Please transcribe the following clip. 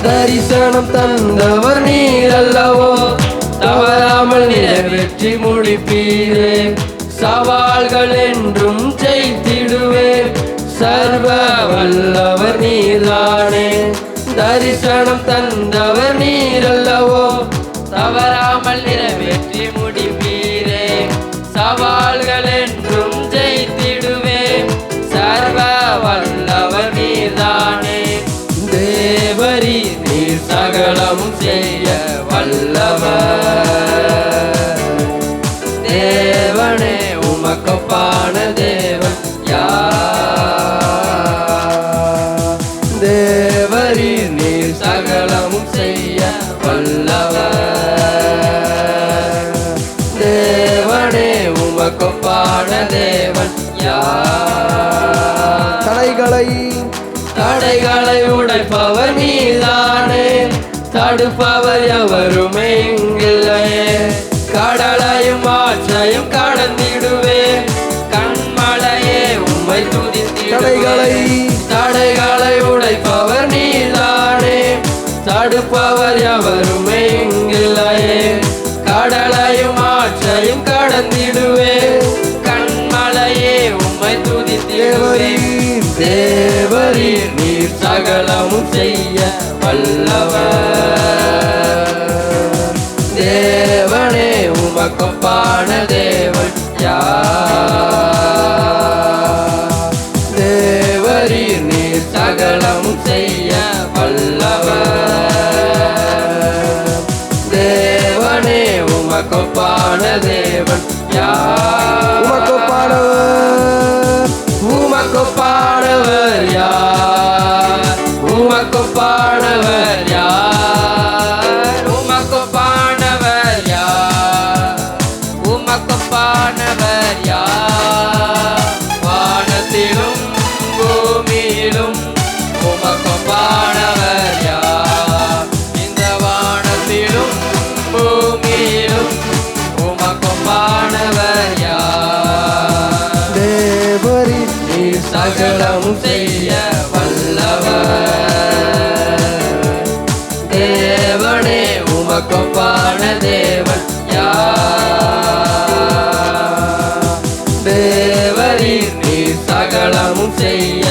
தரிசனம் தந்தவர் நீர் அல்லவோ, தவறாமல் நிறைவேற்றி முடிப்பீரே. சவால்கள் என்றும் ஜெயித்திடுவேன், சர்வ வல்லவர் நீர்தானே. தரிசனம் தந்தவர் நீர் அல்லவோ, தவறாமல் நிறைவேற்றி முடிப்பீரே. சவால்கள் என்றும் ஜெயித்திடுவேன், சர்வ வல்லவர் நீர்தானே. தேவரீ நீர் சகலமும் செய்ய வல்லவர், தேவனே உமக்கொப்பான தேவன் யார்? தேவரீ நீர் சகலமும் செய்ய வல்லவர், தேவனே உமக்கொப்பான தேவன் யார்? தடைகளை உடைப்பவர் நீதானே, தடுப்பவர் எவருமே இங்கில்லையே. கடலையும் ஆற்றையும் கடந்திடுவேன், கண்மலையே உம்மை துதித்திடுவேன். தடைகளை உடைப்பவர் நீதானே, தடுப்பவர் எவருமே இங்கில்லையே. கடலையும் ஆற்றையும் கடந்திடுவேன், கண்மலையே உம்மை துதித்திடுவேன். தேவரீர் நீர் சகலமும் செய்ய வல்லவர், தேவனே உமக்கொப்பான தேவன் யார்? தேவரீர் நீர் சகலமும் செய்ய வல்லவர், தேவனே உமக்கொப்பான தேவன் யார்? உமக்கொப்பானவர் யார்? உமக்கொப்பானவர் யார்? உமக்கொப்பானவர் யார்? உமக்கொப்பானவர் யார்? வானத்திலும் பூமியிலும் உமக்கொப்பானவர் யார்? இந்த வானத்திலும் பூமியிலும் உமக்கொப்பானவர் யார்? தேவரீ நீர் சகலமும் செய்ய வல்லவர், தேவனே உமக்கொப்பான தேவன் யார்? தேவரீர் நீர் சகலமும் செய்ய